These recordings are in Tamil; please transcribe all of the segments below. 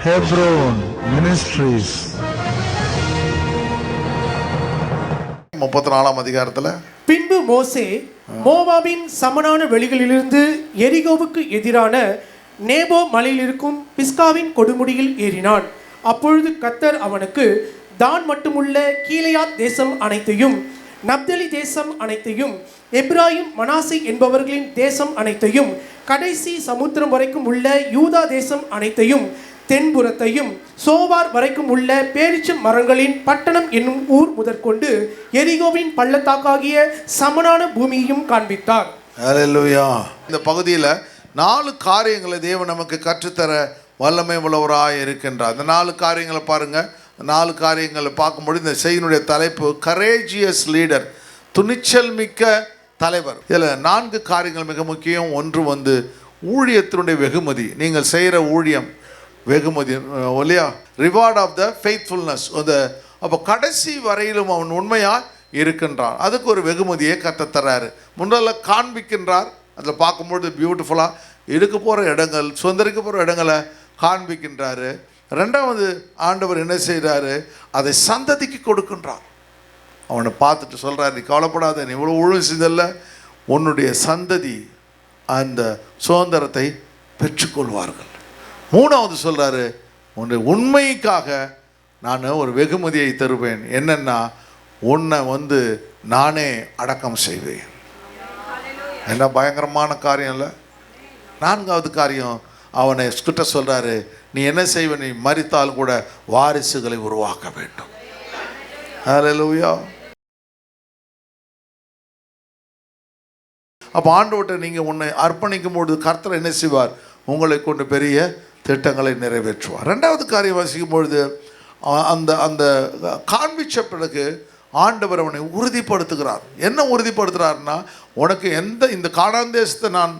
Hebron Ministries. 34ஆம் அதிகாரத்தில் பின்பு மோசே மோவாபின் சமனான வெளிகளிலிருந்து எரிகோவுக்கு எதிரான நேபோ மலையில் இருக்கும் பிஸ்காவின் கொடுமுடியில் ஏறினான். அப்பொழுது கர்த்தர் அவனுக்கு தான் மட்டுமுள்ள கீலேயாத் தேசம் அனைத்தையும், நப்தலி தேசம் அனைத்தையும், எப்ராயிம் மனாசே என்பவர்களின் தேசம் அனைத்தையும், கடைசி சமுத்திரம் வரைக்கும் உள்ள யூதா தேசம் அனைத்தையும், தென்புறத்தையும், சோவார் வரைக்கும் உள்ள பேரிச்சம் மரங்களின் பட்டணம் என்னும் ஊர் முதற்கொண்டு எரிகோவின் பள்ளத்தாக்காகிய சமனான பூமியையும் காண்பித்தார். ஹல்லேலூயா. இந்த பகுதியில் 4 காரியங்களை தேவன் நமக்கு கற்றுத்தர வல்லமை உள்ளவராக இருக்கின்றார். அந்த 4 காரியங்களை பாருங்கள். 4 காரியங்களை பார்க்கும்பொழுது இந்த செய்தியினுடைய தலைப்பு கரேஜியஸ் லீடர், துணிச்சல் மிக்க தலைவர். இதில் 4 காரியங்கள் மிக முக்கியம். ஒன்று ஊழியத்தினுடைய வெகுமதி. நீங்கள் செய்கிற ஊழியம் வெகுமதி இல்லையா, ரிவார்ட் ஆஃப் த ஃபெய்த்ஃபுல்னஸ். அப்போ கடைசி வரையிலும் அவன் உண்மையாக இருக்கின்றான், அதுக்கு ஒரு வெகுமதியை கற்றுத்தர்றாரு. முன்னால காண்பிக்கின்றார். அதில் பார்க்கும்பொழுது பியூட்டிஃபுல்லாக இருக்க போகிற இடங்கள், சுதந்திரிக்க போகிற இடங்களை காண்பிக்கின்றாரு. 2வது ஆண்டவர் என்ன செய்கிறாரு, அதை சந்ததிக்கு கொடுக்கின்றார். அவனை பார்த்துட்டு சொல்கிறார், நீ கவலைப்படாத, நீ இவ்வளோ ஊழியம் செஞ்சதில்ல, உன்னுடைய சந்ததி அந்த சுதந்திரத்தை பெற்றுக்கொள்வார்கள். 3வது சொல்கிறாரு, உன்னுடைய உண்மைக்காக நான் ஒரு வெகுமதியை தருவேன். என்னென்னா, உன்னை நானே அடக்கம் செய்வேன். என்ன பயங்கரமான காரியம் இல்லை? 4வது காரியம், அவனை கிட்ட சொல்கிறாரு, நீ என்ன செய்வ, நீ மரித்தாலும் கூட வாரிசுகளை உருவாக்க வேண்டும். ஹல்லேலூயா. அப்போ ஆண்டவர்கிட்ட நீங்கள் உன்னை அர்ப்பணிக்கும் பொழுது கர்த்தர் என்ன செய்வார், உங்களை கொண்டு பெரிய திட்டங்களை நிறைவேற்றுவார். 2வது காரியம் வாசிக்கும் பொழுது அந்த காண்பிச்ச பிறகு ஆண்டவர் அவனை உறுதிப்படுத்துகிறார். என்ன உறுதிப்படுத்துகிறார்னா, உனக்கு இந்த கானான் தேசத்தை நான்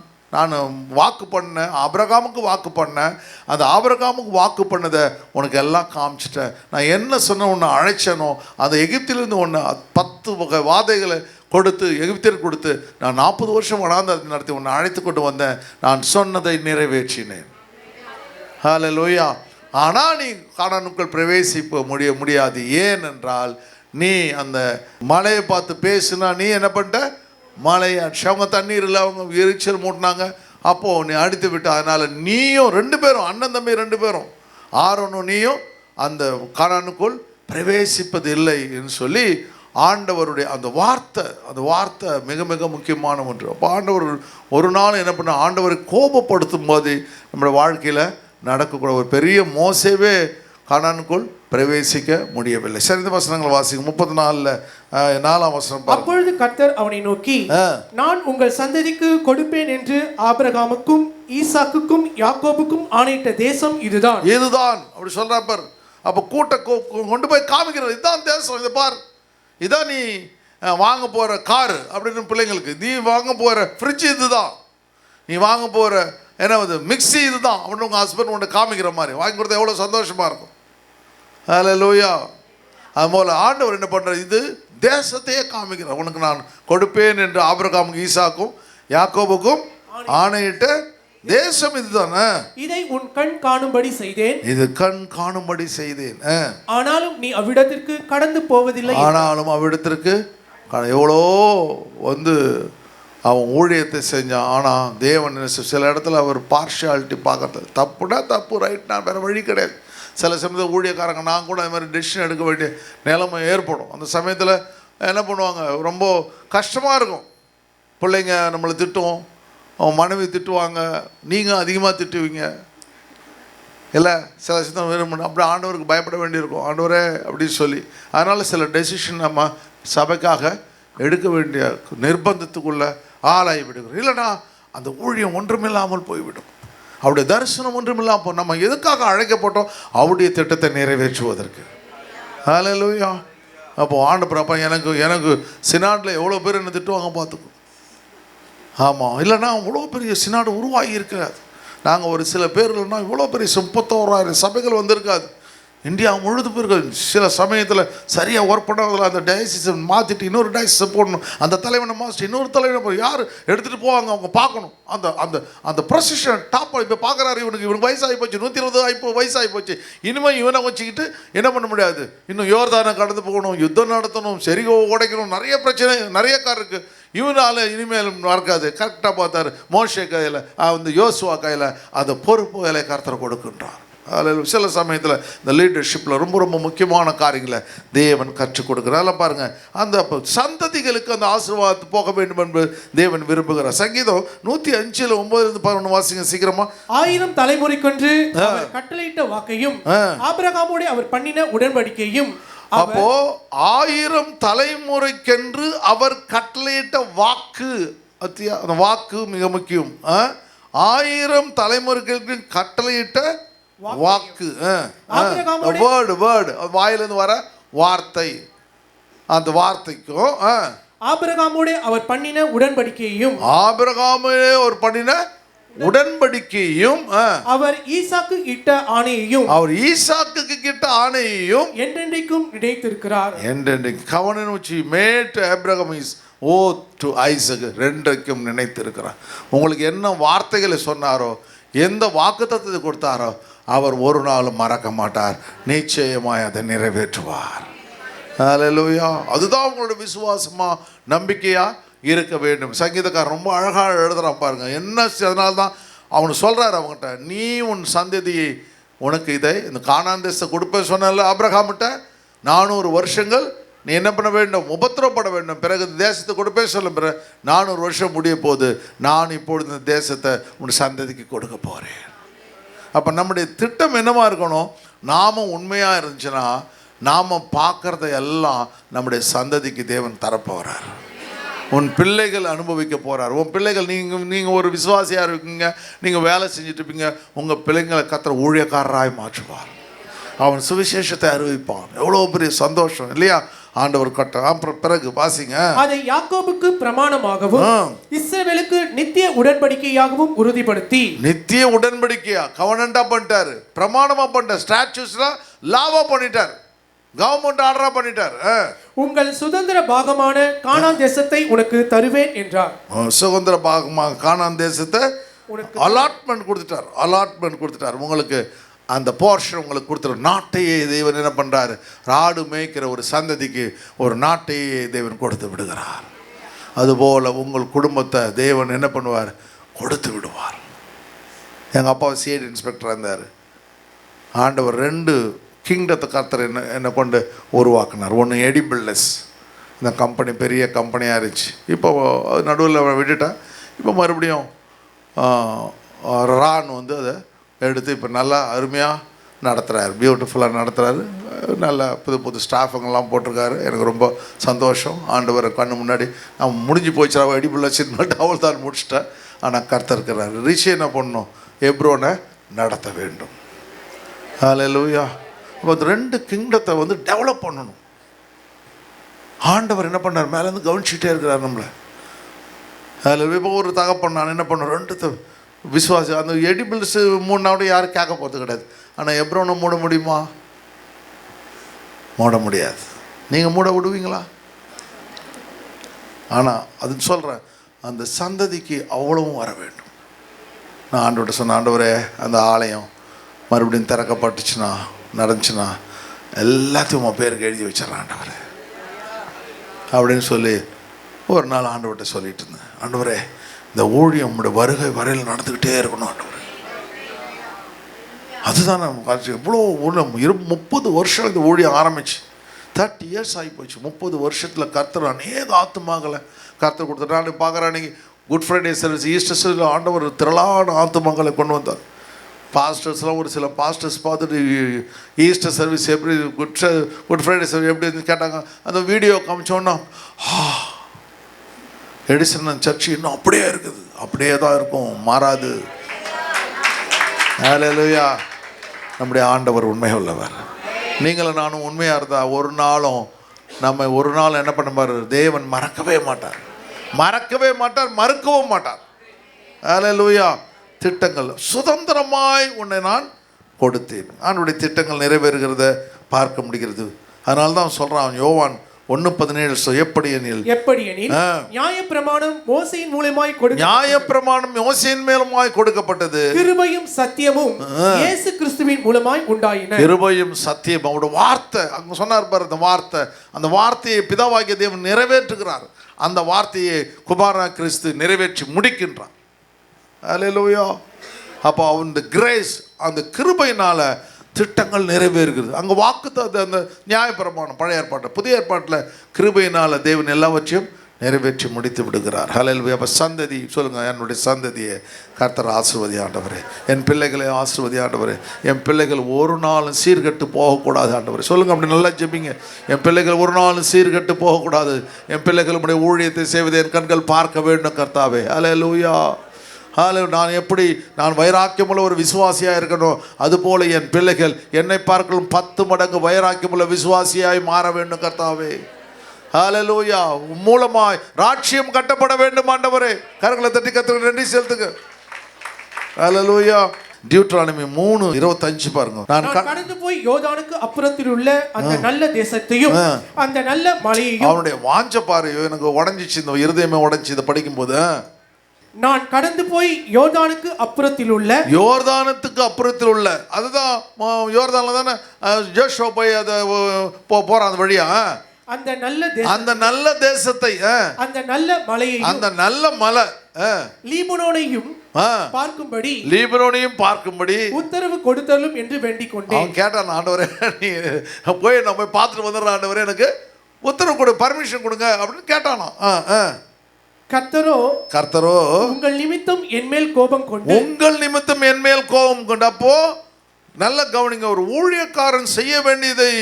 வாக்கு பண்ணேன், ஆபிரகாமுக்கு வாக்கு பண்ணேன், அந்த ஆபிரகாமுக்கு வாக்கு பண்ணதை உனக்கு எல்லாம் காமிச்சிட்டேன். நான் என்ன சொன்ன உன்னை அழைச்சனோ, அந்த எகிப்திலிருந்து ஒன்று 10 வகை வாதைகளை கொடுத்து எகிப்தியர் கொடுத்து நான் 40 வருஷம் வனாந்தரத்தை நடத்தி உன்னை அழைத்து கொண்டு வந்தேன். நான் சொன்னதை நிறைவேற்றினேன். ஹல்லேலூயா. ஆனால் நீ கானானுக்குள் பிரவேசிக்க முடியாது. ஏனென்றால் நீ அந்த மலையை பார்த்து பேசுனா, நீ என்ன பண்ணிட்ட, மலையை அவங்க தண்ணீர் இல்லை, அவங்க எரிச்சல் மூட்டினாங்க, அப்போது நீ அடித்து விட்ட. அதனால் நீயும் 2 பேரும், அண்ணன் தம்பி 2 பேரும், ஆரோனும் நீயும் அந்த கானானுக்குள் பிரவேசிப்பது இல்லை என்று சொல்லி ஆண்டவருடைய அந்த வார்த்தை மிக மிக முக்கியமான ஒன்று. அப்போ ஆண்டவர் ஒரு நாள் என்ன பண்ண, ஆண்டவரை கோபப்படுத்தும் போது நம்மளுடைய வாழ்க்கையில் நடக்கக்கூட ஒரு பெரிய மோசேவே கானானுக்குள் பிரவேசிக்க முடியவில்லை. சரிந்த வசனங்கள் வாசிக்கும். 34 வசனம். அப்பொழுது கர்த்தர் அவனை நோக்கி, நான் உங்கள் சந்ததிக்கு கொடுப்பேன் என்று ஆபிரகாமுக்கும் ஈசாக்குக்கும் யாக்கோபுக்கும் ஆணையிட்ட தேசம் இதுதான் அப்படி சொல்றார். அப்போ கொண்டு போய் காமிக்கிறார், இதுதான் தேசம், இதை பார், இதான் நீ வாங்க போகிற காரு அப்படின்னு பிள்ளைங்களுக்கு, நீ வாங்க போகிற ஃப்ரிட்ஜ் இதுதான், நீ வாங்க போகிற மிக்ஸி இதுதான் அப்படின்னு உங்கள் ஹஸ்பண்ட் உன்னை காமிக்கிற மாதிரி வாங்கி கொடுத்தா எவ்வளோ சந்தோஷமாக இருக்கும். ஹல்லேலூயா. அதுபோல் ஆண்டவர் என்ன பண்ணுறார், இது தேசத்தையே காமிக்கிறார். உனக்கு நான் கொடுப்பேன் என்று ஆபிரகாமுக்கும் ஈசாக்கும் யாக்கோபுக்கும் ஆணையிட்ட தேசம் இதுதானே, இதை உன் கண் காணும்படி செய்தேன், இது கண் காணும்படி செய்தேன். ஆனாலும் நீ அவ்விடத்திற்கு கடந்து போவதில்லை. ஆனாலும் அவ்விடத்திற்கு எவ்வளோ அவன் ஊழியத்தை செஞ்சான். ஆனால் தேவன் சில இடத்துல அவர் பார்ஷியாலிட்டி பார்க்கறது, தப்புனா தப்பு, ரைட்னா வேறு வழி கிடையாது. சில சமயத்தில் ஊழியக்காரங்க நான் கூட அது மாதிரி டெசிஷன் எடுக்க வேண்டிய நிலைமை ஏற்படும். அந்த சமயத்தில் என்ன பண்ணுவாங்க, ரொம்ப கஷ்டமாக இருக்கும். பிள்ளைங்க நம்மளை திட்டுவோம், அவன் மனைவி திட்டுவாங்க, நீங்கள் அதிகமாக திட்டுவீங்க இல்லை, சில சித்தம் விரும்பணும். அப்படி ஆண்டவருக்கு பயப்பட வேண்டியிருக்கும், ஆண்டவரே அப்படின்னு சொல்லி. அதனால் சில டெசிஷன் நம்ம சபைக்காக எடுக்க வேண்டிய நிர்பந்தத்துக்குள்ளே ஆளாகி விடுகிறோம். இல்லைனா அந்த ஊழியம் ஒன்றுமில்லாமல் போய்விடும், அவருடைய தரிசனம் ஒன்றுமில்லாமல் போய் நம்ம எதுக்காக அழைக்கப்பட்டோம், அவருடைய திட்டத்தை நிறைவேற்றுவதற்கு. ஹல்லேலூயா. அப்போது ஆண்டவர் அப்போ எனக்கு சினாடில் எவ்வளோ பேர் என்ன திட்டுவாங்க பார்த்துக்கோ. ஆமாம், இல்லைனா அவ்வளோ பெரிய சினாடு உருவாகி இருக்காது. நாங்கள் ஒரு சில பேர் இல்லைன்னா இவ்வளோ பெரிய 31,000 சபைகள் வந்திருக்காது. இந்தியா முழுதும் இருக்கு. சில சமயத்தில் சரியாக ஒர்க் பண்ணதில் அந்த டயசிஸை மாற்றிட்டு இன்னொரு டயசிஸை போடணும், அந்த தலைவனை மாஸ்டர் இன்னொரு தலைவனை யார் எடுத்துகிட்டு போவாங்க, அவங்க பார்க்கணும். அந்த அந்த அந்த ப்ரொசிஷன் டாப் இப்போ பார்க்குறாரு. இவனுக்கு வயசாகி போச்சு, 120 வயசாகி போச்சு. இனிமேல் இவனை வச்சுக்கிட்டு என்ன பண்ண முடியாது. இன்னும் யோர்தானை கடந்து போகணும், யுத்தம் நடத்தணும், செரிகோ உடைக்கணும், நிறைய பிரச்சனை நிறைய கார் இருக்குது. இவனால் இனிமேல் நடக்காது. கரெக்டாக பார்த்தாரு, மோசே கையில் அந்த யோசுவா கையில் அந்த பொறுப்பு வேலை கர்த்தர் கொடுக்கின்றார். அதில் சில சமயத்தில் இந்த லீடர்ஷிப்பில் ரொம்ப ரொம்ப முக்கியமான காரியங்களை தேவன் கற்றுக் கொடுக்குறார். அதெல்லாம் பாருங்கள், அந்த சந்ததிகளுக்கு அந்த ஆசீர்வாதத்தை போக வேண்டும் என்று தேவன் விரும்புகிறார். சங்கீதம் 105 9-11 வாசிங்க சீக்கிரமா. 1000 தலைமுறைக்கொன்று அவர் கட்டளையிட்ட வாக்கையும் ஆபிரகாமோடு அவர் பண்ணின உடன்படிக்கையும். அப்போ 1000 தலைமுறைக்கென்று அவர் கட்டளையிட்ட வாக்கு, அந்த வாக்கு மிக முக்கியம். 1000 தலைமுறைகளுக்கு கட்டளையிட்ட வாக்கு, வேர்டு வாயிலிருந்து வர வார்த்தை, அந்த வார்த்தைக்கும் ஆபிரகாமோடு அவர் பண்ணின உடன்படிக்கையும், ஆபிரகாமோடு அவர் பண்ணின உடன்படிக்கையும், அவர் ஈசாக்கு இட்ட ஆணையையும், அவர் ஈசாக்கு கிட்ட ஆணையையும் என்றென்றைக்கும் நினைத்திருக்கிறார். என்றென்றைக்கும் covenant which he made to Abraham is oath to Isaac, ரெண்டைக்கும் நினைத்திருக்கிறார். உங்களுக்கு என்ன வார்த்தைகளை சொன்னாரோ, எந்த வாக்குத்தத்தத்தை கொடுத்தாரோ, அவர் ஒரு நாளும் மறக்க மாட்டார். நிச்சயமாய் அதை நிறைவேற்றுவார். ஹல்லேலூயா. அதுதான் உங்களோட விசுவாசமா நம்பிக்கையா இருக்க வேண்டும். சங்கீதக்காரன் ரொம்ப அழகாக எழுதுறான் பாருங்க. என்ன அதனால தான் அவனு சொல்கிறார் அவங்ககிட்ட, நீ உன் சந்ததியை உனக்கு இதை இந்த கானான் தேசத்தை கொடுப்பேன் சொன்னல ஆபிரகாம்கிட்ட, 400 வருஷங்கள் நீ என்ன பண்ண வேண்டும், உபத்திரப்பட வேண்டும், பிறகு இந்த தேசத்தை கொடுப்பேன் சொல்ல. பிறகு 400 வருஷம் முடிய போது நான் இப்பொழுது இந்த தேசத்தை உன் சந்ததிக்கு கொடுக்க போகிறேன். அப்போ நம்முடைய திட்டம் என்னவா இருக்கணும், நாம உண்மையாக இருந்துச்சுன்னா நாம் பார்க்குறத எல்லாம் நம்முடைய சந்ததிக்கு தேவன் தரப்போகிறார். உன் பிள்ளைகள் அனுபவிக்க போகிறார். உன் பிள்ளைகள் நீங்கள் ஒரு விசுவாசியாக இருக்கீங்க, நீங்கள் வேலை செஞ்சுட்டு இருப்பீங்க, உங்கள் பிள்ளைங்களை கர்த்தர் ஊழியக்காரராய் மாற்றுவார். அவன் சுவிசேஷத்தை அறிவிப்பான். எவ்வளோ பெரிய சந்தோஷம் இல்லையா. ஆண்டவர் கட்ட அப்புறம் பிறகு வாசிங்க, அதை யாக்கோபுக்கு பிரமாணமாகவும் இஸ்ரவேலுக்கு நித்திய உடன்படிக்கையாகவும் உறுதிப்படுத்தி. நித்திய உடன்படிக்கையா கவர்னண்டா பண்ணிட்டாரு, பிரமாணமா பண்ணிட்டார், ஸ்டாச்சுஸ்லாம் லாவா பண்ணிட்டார், கவர்மெண்ட் ஆர்டரா பண்ணிட்டார். உங்கள் சுதந்திர பாகமான கானான் தேசத்தை உனக்கு தருவேன் என்றார். சுதந்திர பாகமாக கானான் தேசத்தை அலாட்மெண்ட் கொடுத்துட்டார். உங்களுக்கு அந்த போர்ஷன் உங்களுக்கு கொடுத்துரு. நாட்டையே தேவன் என்ன பண்ணுறாரு, ராடு மேய்க்கிற ஒரு சந்ததிக்கு ஒரு நாட்டையே தேவன் கொடுத்து விடுகிறார். அதுபோல் உங்கள் குடும்பத்தை தேவன் என்ன பண்ணுவார், கொடுத்து விடுவார். எங்கள் அப்பா சிஐடி இன்ஸ்பெக்டராக இருந்தார். ஆண்டவர் 2 கிங்டத்தை கர்த்தர் என்னை கொண்டு உருவாக்குனார். ஒன்று எடிபிள்னஸ், இந்த கம்பெனி பெரிய கம்பெனியாக இருந்துச்சு. இப்போ நடுவில் விட்டுட்டேன். இப்போ மறுபடியும் ரான் அதை எடுத்து இப்போ நல்லா அருமையாக நடத்துகிறாரு, பியூட்டிஃபுல்லாக நடத்துகிறாரு. நல்ல புது ஸ்டாஃபுங்கெல்லாம் போட்டிருக்காரு. எனக்கு ரொம்ப சந்தோஷம். ஆண்டவர் கண்ணு முன்னாடி நான் முடிஞ்சு போச்சுரா எடிபிள் வச்சுட்டு அவள் தான் முடிச்சிட்டேன். ஆனால் கர்த்தர் இருக்கிறார். ரிஷி என்ன பண்ணணும், எப்ரோனை நடத்த வேண்டும். ஹல்லேலூயா. இப்போ 2 கிங்டத்தை டெவலப் பண்ணணும். ஆண்டவர் என்ன பண்ணார், மேலேருந்து கவனிச்சுட்டே இருக்கிறார் நம்மளை. அதில் இப்போ ஒரு தகப்பன் நான் என்ன பண்ணேன், 2 விசுவாசி அந்த எடிபிள்ஸு 3 நாள் யாரும் கேட்க போகிறது கிடையாது. ஆனால் எப்ரோனை மூட முடியுமா, மூட முடியாது. நீங்கள் மூட விடுவீங்களா? ஆனால் அது சொல்கிறேன், அந்த சந்ததிக்கு அவ்வளவும் வர வேண்டும். நான் ஆண்டவர்கிட்ட சொன்ன, ஆண்டவரே அந்த ஆலயம் மறுபடியும் திறக்கப்பட்டுச்சுன்னா நடந்துச்சுன்னா எல்லாத்தையும் உன் பேருக்கு எழுதி வச்சிடறேன் ஆண்டவரே அப்படின்னு சொல்லி ஒரு நாள் ஆண்டவர்கிட்ட சொல்லிட்டு இருந்தேன். ஆண்டவரே இந்த ஊழியம் உங்களுடைய வருகை வரையில் நடந்துக்கிட்டே இருக்கணும் ஆண்டவரே. அதுதான் நம்ம எவ்வளோ 30 வருஷம் இந்த ஊழியம் ஆரம்பிச்சு 30 இயர்ஸ் ஆகி போச்சு. 30 வருஷத்தில் கர்த்தர் அநேக ஆத்துமாக்களை கர்த்தர் கொடுத்துட்டு நான் பார்க்குறேன். அன்றைக்கி good Friday service, Easter service ஆண்டவர் திரளான ஆத்துமாக்களை கொண்டு வந்தார். பாஸ்டர்ஸ்லாம் ஒரு சில பாஸ்டர்ஸ் பார்த்துட்டு ஈஸ்டர் சர்வீஸ் எப்படி குட் ஃப்ரைடே சர்வீஸ் எப்படி கேட்டாங்க. அந்த வீடியோ காமிச்சோன்னா எடிசன் சர்ச்சு இன்னும் அப்படியே இருக்குது, அப்படியே தான் இருக்கும், மாறாது. ஹல்லேலூயா. நம்முடைய ஆண்டவர் உண்மை உள்ளவர். நீங்களும் நானும் உண்மையாக இருந்தால் ஒரு நாள் என்ன பண்ணுவார், தேவன் மறக்கவே மாட்டார், மறுக்கவும் மாட்டார். ஹல்லேலூயா. திட்டங்கள் சுதந்திரமாய் உன்னை நான் கொடுத்தேன். ஆண்டவருடைய திட்டங்கள் நிறைவேறுகிறத பார்க்க முடிகிறது. அதனால தான் சொல்கிறான் யோவான் 1:17 எப்படி எனில் நியாயப்பிரமாணம் மோசேயின் மூலமாய் நியாயப்பிரமாணம் மோசேயின் மூலமாய் கொடுக்கப்பட்டது, கிருபையும் சத்தியமும் இயேசு கிறிஸ்துவின் மூலமாய் உண்டாயின. கிருபையும் சத்தியம் அவருடைய வார்த்தை அங்க சொன்னார் பாரு, அந்த வார்த்தை, அந்த வார்த்தையை பிதாவாகிய தேவன் நிறைவேற்றுகிறார். அந்த வார்த்தையை குமாரா கிறிஸ்து நிறைவேற்றி முடிக்கின்றார். அல்லேலூயா. அப்போ அந்த கிரேஸ், அந்த கிருபையினால திட்டங்கள் நிறைவேறுகிறது. அங்கே வாக்குத்தத்தம், அந்த நியாயப்பிரமாணம் பழைய ஏற்பாட்டில், புதிய ஏற்பாட்டில் கிருபையினால் தேவன் எல்லாவற்றையும் நிறைவேற்றி முடித்து விடுகிறார். ஹல்லேலூயா. அப்போ சந்ததி சொல்லுங்கள், என்னுடைய சந்ததியை கர்த்தர் ஆசீர்வதி ஆண்டவரே, என் பிள்ளைகளை ஆசீர்வதி ஆண்டவரே, என் பிள்ளைகள் ஒரு நாளும் சீர்கட்டு போகக்கூடாது ஆண்டவரே. சொல்லுங்கள், அப்படி நல்லா ஜெபிங்க. என் பிள்ளைகள் ஒரு நாளும் சீர்கட்டு போகக்கூடாது. என் பிள்ளைகளுடைய ஊழியத்தை செய்வதை என் கண்கள் பார்க்க வேண்டும் கர்த்தாவே. ஹல்லேலூயா. நான் எப்படி நான் வைராக்கியமுள்ள ஒரு விசுவாசியாக இருக்கணும், அதுபோல் என் பிள்ளைகள் என்னை பார்க்கலும் 10 மடங்கு வைராக்கியமுள்ள விசுவாசியாய் மாற வேண்டும் கர்த்தாவே. ஹல்லேலூயா. மூலமாய் ராட்சியம் கட்டப்பட வேண்டும் ஆண்டவரே. கரங்களை தட்டி கர்த்தருக்கு நன்றி செலுத்துங்க. ஹல்லேலூயா. டியூட்ரானமி 3:25 பாருங்க. நான் கடந்து போய் யோர்தானுக்கு அப்புறத்தில் உள்ள அந்த நல்ல தேசத்தையும் அந்த நல்ல மலையையும், அவனுடைய வாஞ்ச பாரு எனக்கு உடஞ்சிச்சு, இந்த இருதயமே உடஞ்சி இதை படிக்கும்போது, நான் கடந்து போய் யோர்தானுக்கு அப்புறத்தில் உள்ள, யோர்தானத்துக்கு அப்புறத்தில் உள்ள, அதுதான் யோர்தான்ல தானே ஜோஷுவா போய் அதை போறான் அந்த வழியா, அந்த நல்ல தேசத்தை, அந்த நல்ல மலையையும், அந்த நல்ல மலை லீபனோனையும் பார்க்கும்படி உத்தரவு கொடுத்தலும் என்று வேண்டிக் கொண்டேன். அவன் கேட்டான், ஆண்டவரே நீ போய் நம்ம பார்த்துட்டு வந்துடுற ஆண்டவரே, எனக்கு உத்தரவு கொடு, பர்மிஷன் கொடுங்க அப்படின்னு கேட்டானா. கர்த்தரோ உங்கள் நிமித்தம் என்மேல் கோபம் கொண்டு, அப்போ நல்ல கவனிங்க, ஒரு ஊழியக்காரன் செய்ய வேண்டியதை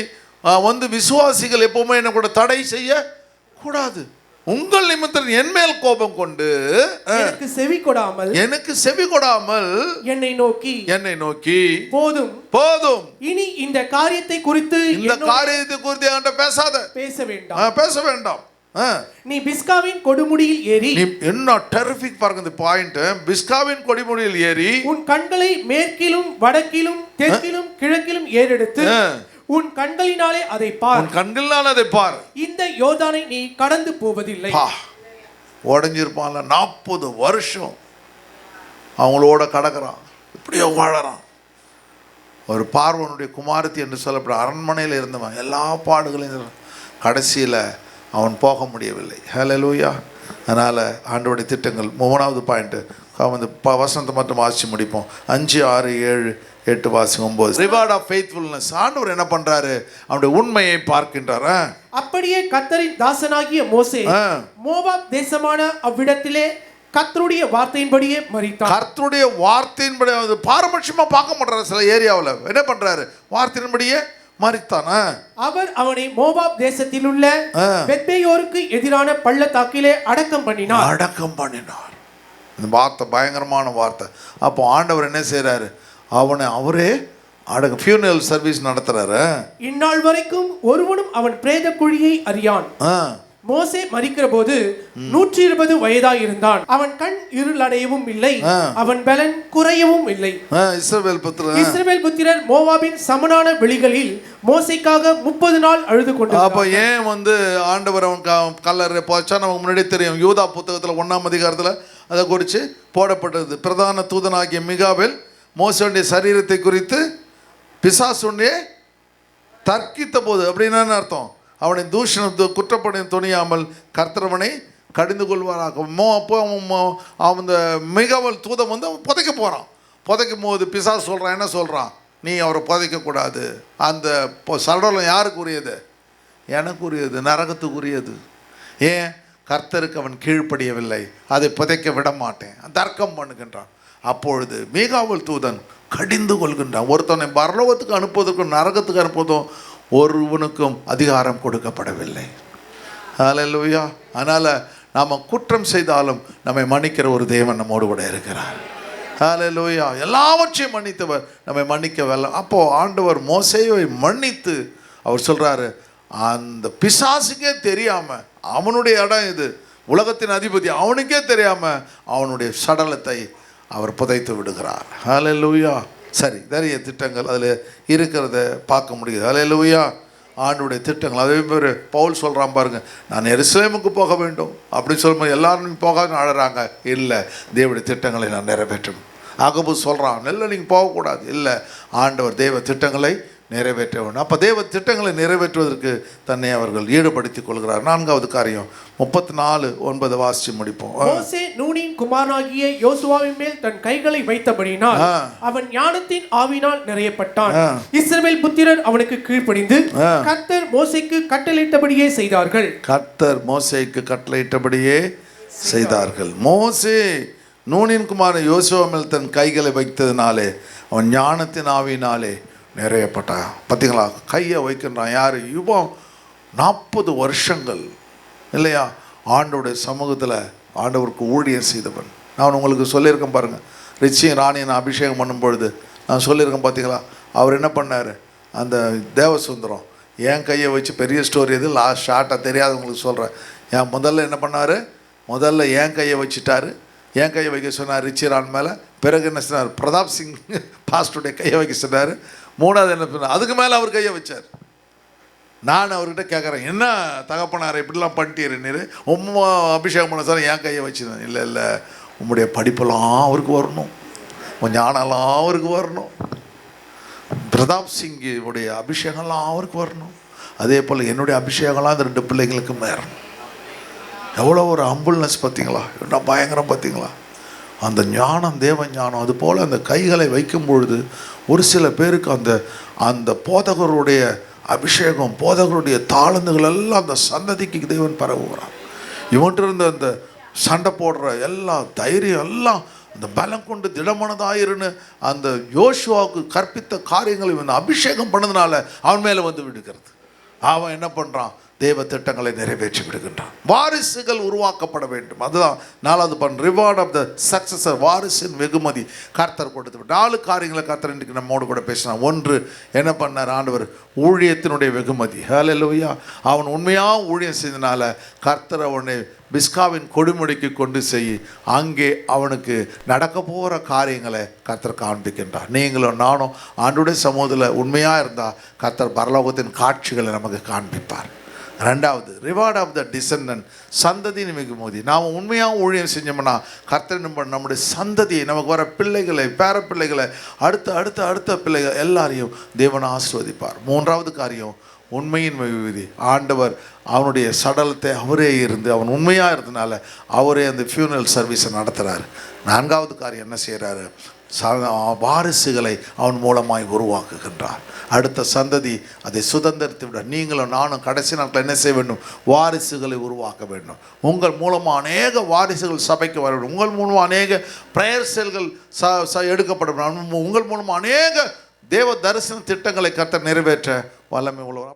விசுவாசிகள் எப்பவுமே என்ன கூட தடை செய்ய கூடாது. உங்கள் நிமித்தம் என்மேல் கோபம் கொண்டு எனக்கு செவி கொடாமல் என்னை நோக்கி போதும் இனி இந்த காரியத்தை குறித்து என்கிட்ட பேச வேண்டாம். நீ பிஸ்காவின் கொடுமுடியில் ஏறி, என்ன டெரிஃபிக் பாருங்க இந்த பாயிண்ட், பிஸ்காவின் கொடுமுடியில் ஏறி உன் கண்களை மேற்கிலும் வடக்கிலும் தெற்கிலும் கிழக்கிலும் ஏறெடுத்து உன் கண்களினாலே அதை பார். இந்த யோர்தானை நீ கடந்து போவதில்லை. உடஞ்சிருப்பான்ல 40 வருஷம் அவங்களோட கடக்கிறான், இப்படியோ வாழறான். ஒரு பார்வனுடைய குமாரத்தி என்று சொல்லப்பட அரண்மனையில் இருந்தவன் எல்லா பாடுகளையும் கடைசியில் அவன் போக முடியவில்லை. ஹல்லேலூயா. அதனால் ஆண்டவருடைய திட்டங்கள். 3வது பாயிண்ட் வந்து வசனத்தை மட்டும் வாசி முடிப்போம். 5, 6, 7, 8 வாசி 9. Reward of faithfulness. ஆண்டவர் என்ன பண்றாரு, அவனுடைய உண்மையை பார்க்கின்றார். அப்படியே கர்த்தரின் தாசனாகிய மோசே மோவாப் தேசமான அவ்விடத்திலே கர்த்தருடைய வார்த்தையின்படியே மரித்தான். கர்த்தருடைய வார்த்தையின்படி பாரபட்சமா பார்க்க மாட்டாரு. சில ஏரியாவில் என்ன பண்றாரு, வார்த்தையின்படியே மரித்தான். அவர் அவனை மோவாப் தேசத்தில் உள்ள பெத்பேயோருக்கு எதிரான பள்ளத்தாக்கிலே அடக்கம் பண்ணினார். இந்த வார்த்தை பயங்கரமான வார்த்தை. அப்போ ஆண்டவர் என்ன செய்யறாரு, அவரே ஃபியூனரல் சர்வீஸ் நடத்துறாரு. இந்நாள் வரைக்கும் ஒருவனும் அவன் பிரேத குழியை அறியான். மோசே மரிக்கிற போது 120 வயதாய் இருந்தான். அவன் கண் இருளடையவும் இல்லை, அவன் பலன் குறையவும் இல்லை. இஸ்ரவேல் புத்திரர் மோவாபின் சமனான வெளிகளில் மோசேக்காக 30 நாள் அழுது கொண்டு. அப்ப ஏன் ஆண்டவர் அவன் கல்லறை போச்சா நமக்கு முன்னாடி தெரியும். யூதா புத்தகத்துல 1ஆம் அதிகாரத்துல அதை குறித்து போடப்பட்டது. பிரதான தூதனாகிய மிகாவேல் மோசேயுடைய சரீரத்தை குறித்து பிசாசுடைய தர்க்கித்த போது, அப்படின்னு அர்த்தம், அவனை தூஷணத்தை குற்றப்படையும் துணியாமல் கர்த்தரவனை கடிந்து கொள்வாராக. அப்போ அவன் மிகாவேல் தூதம் அவன் புதைக்க போகிறான். புதைக்கும் போது பிசாசு சொல்கிறான், என்ன சொல்கிறான், நீ அவரை புதைக்கக்கூடாது. அந்த சடலம் யாருக்கு உரியது, எனக்கு உரியது, நரகத்துக்குரியது. ஏன், கர்த்தருக்கு அவன் கீழ்ப்படியவில்லை, அதை புதைக்க விட மாட்டேன், தர்க்கம் பண்ணுகின்றான். அப்பொழுது மிகாவேல் தூதன் கடிந்து கொள்கின்றான். ஒருத்தனை பரலோகத்துக்கு அனுப்புவதற்கும் நரகத்துக்கு அனுப்புவதும் ஒருவனுக்கும் அதிகாரம் கொடுக்கப்படவில்லை. ஹல்லேலூயா. அதனால் நாம் குற்றம் செய்தாலும் நம்மை மன்னிக்கிற ஒரு தேவன் நம்மோடு கூட இருக்கிறார். ஹல்லேலூயா. எல்லாவற்றையும் மன்னித்தவர் நம்மை மன்னிக்கவில்லை. அப்போது ஆண்டவர் மோசேயை மன்னித்து அவர் சொல்கிறாரு, அந்த பிசாசுக்கே தெரியாமல், அவனுடைய இடம் இது, உலகத்தின் அதிபதி, அவனுக்கே தெரியாமல் அவனுடைய சடலத்தை அவர் புதைத்து விடுகிறார். ஹல்லேலூயா. சரி, நிறைய திட்டங்கள் அதில் இருக்கிறத பார்க்க முடியுது. அல்லேலூயா. ஆண்டுடைய திட்டங்கள் அதே மாதிரி பவுல் சொல்கிறான் பாருங்க, நான் எருசலேமுக்கு போக வேண்டும் அப்படின்னு சொல்லும்போது எல்லாரும் போகாதுன்னு அழறாங்க. இல்லை, தேவனுடைய திட்டங்களை நான் நிறைவேற்றணும். ஆகபு சொல்கிறான், இல்லை நீங்கள் போகக்கூடாது. இல்லை, ஆண்டவர் தேவ திட்டங்களை நிறைவேற்ற வேண்டும். அப்போ தேவ திட்டங்களை நிறைவேற்றுவதற்கு தன்னை அவர்கள் ஈடுபடுத்திக் கொள்கிறார். 4வது காரியம் 34:9 வாசித்து முடிப்போம். மோசே நூனின் குமாரனாகிய யோசுவாவின் மேல் தன் கைகளை வைத்தபடியினால் அவன் ஞானத்தின் ஆவினால் நிறையப்பட்டான். இஸ்ரவேல் புத்திரர் அவனுக்கு கீழ்ப்படிந்து கர்த்தர் மோசேக்கு கட்டளையிட்டபடியே செய்தார்கள். கர்த்தர் மோசேக்கு கட்டளையிட்டபடியே செய்தார்கள். மோசே நூனின் குமாரன் யோசுவா மேல் தன் கைகளை வைத்ததினாலே அவன் ஞானத்தின் ஆவினாலே நிறையப்பட்டான். பார்த்தீங்களா, கையை வைக்கின்றான். யார்? இப்போ 40 வருஷங்கள் இல்லையா ஆண்டோடைய சமூகத்தில் ஆண்டவருக்கு ஊழியம் செய்தவன். நான் உங்களுக்கு சொல்லியிருக்கேன் பாருங்கள், ரிச்சியும் ராணியை அபிஷேகம் பண்ணும்பொழுது நான் சொல்லியிருக்கேன். பார்த்தீங்களா, அவர் என்ன பண்ணார்? அந்த தேவசுந்தரம் என் கையை வச்சு, பெரிய ஸ்டோரி எது, லாஸ்ட் ஷார்ட்டாக தெரியாதவங்களுக்கு சொல்கிறேன். என் முதல்ல என்ன பண்ணார்? முதல்ல என் கையை வச்சுட்டாரு. என் கையை வைக்க சொன்னார் ரிச்சிரான் மேலே. பிறகு என்ன சொன்னார்? பிரதாப் சிங் பாஸ்டருடைய கையை வைக்க சொன்னார். 3வது என்ன சொன்னார்? அதுக்கு மேலே அவர் கையை வச்சார். நான் அவர்கிட்ட கேட்குறேன், என்ன தகப்பனார் இப்படிலாம் பண்ணிட்டீரு நீர், உம்மா அபிஷேகம் பண்ண சார் என் கையை வச்சுருந்தேன். இல்லை இல்லை, உம்முடைய படிப்பெல்லாம் அவருக்கு வரணும், உன் ஞானம்லாம் அவருக்கு வரணும், பிரதாப் சிங்குடைய அபிஷேகம்லாம் அவருக்கு வரணும், அதே போல் என்னுடைய அபிஷேகம்லாம் அந்த 2 பிள்ளைங்களுக்கும் வரணும். எவ்வளோ ஒரு ஹம்பிள்னஸ் பார்த்தீங்களா, என்ன பயங்கரம் பார்த்தீங்களா அந்த ஞானம், தேவ ஞானம். அதுபோல் அந்த கைகளை வைக்கும் பொழுது ஒரு சில பேருக்கு அந்த அந்த போதகருடைய அபிஷேகம், போதகருடைய தாளந்துகள் எல்லாம் அந்த சந்ததிக்கு தேவன் பரவுகிறார். இவன்ட்டு இருந்த அந்த சண்டை போடுற எல்லா தைரியம் எல்லாம் அந்த பலம் கொண்டு திடமானதாயிருன்னு அந்த யோசுவாவுக்கு கற்பித்த காரியங்களை இவன் அபிஷேகம் பண்ணதுனால அவன் மேலே வந்து விடுகிறது. அவன் என்ன பண்ணுறான்? தேவ திட்டங்களை நிறைவேற்றி விடுகின்றான். வாரிசுகள் உருவாக்கப்பட வேண்டும். அதுதான் 4வது பண், ரிவார்ட் ஆஃப் த சக்சஸர். வாரிசின் வெகுமதி கர்த்தர் கொடுத்து 4 காரியங்களை கர்த்தர் இன்றைக்கு நம்மோடு கூட பேசினான். 1, என்ன பண்ணார் ஆண்டவர்? ஊழியத்தினுடைய வெகுமதி. ஹல்லேலூயா. அவன் உண்மையாக ஊழியம் செய்தனால கர்த்தர் அவனை பிஸ்காவின் கொடுமுடிக்கு கொண்டு செய், அங்கே அவனுக்கு நடக்க போகிற காரியங்களை கர்த்தர் காண்பிக்கின்றார். நீங்களும் நானும் ஆண்டுடைய சமூகத்தில் உண்மையாக இருந்தால் கர்த்தர் பரலோகத்தின் காட்சிகளை நமக்கு காண்பிப்பார். 2வது, ரிவார்ட் ஆஃப் த டிசெண்டன்ட். சந்ததியின் வெகுமதி. நாம் உண்மையாக ஊழியம் செஞ்சோம்னா கர்த்தர் நம்முடைய சந்ததியை, நமக்கு வர பிள்ளைகளை, பேர பிள்ளைகளை, அடுத்த பிள்ளைகள் எல்லாரையும் தேவன் ஆசீர்வதிப்பார். 3வது காரியம், உண்மையின் வெகுமதி. ஆண்டவர் அவனுடைய சடலத்தை அவரே இருந்து, அவன் உண்மையாக இருந்தனால அவரே அந்த ஃபியூனரல் சர்வீஸை நடத்துகிறார். 4வது காரியம் என்ன செய்கிறாரு? வாரிசுகளை அவன் மூலமாய் உருவாக்குகின்றார். அடுத்த சந்ததி அதை சுதந்திரத்தை விட நீங்களும் நானும் கடைசி நாட்கள் என்ன செய்ய வேண்டும்? வாரிசுகளை உருவாக்க வேண்டும். உங்கள் மூலமாக அநேக வாரிசுகள் சபைக்கு வர வேண்டும். உங்கள் மூலமாக அநேக பிரேயர் செல்கள் எடுக்கப்படும். உங்கள் மூலமாக அநேக தேவ தரிசன திட்டங்களை கர்த்தர் நிறைவேற்ற வல்லமை உள்ளவர்.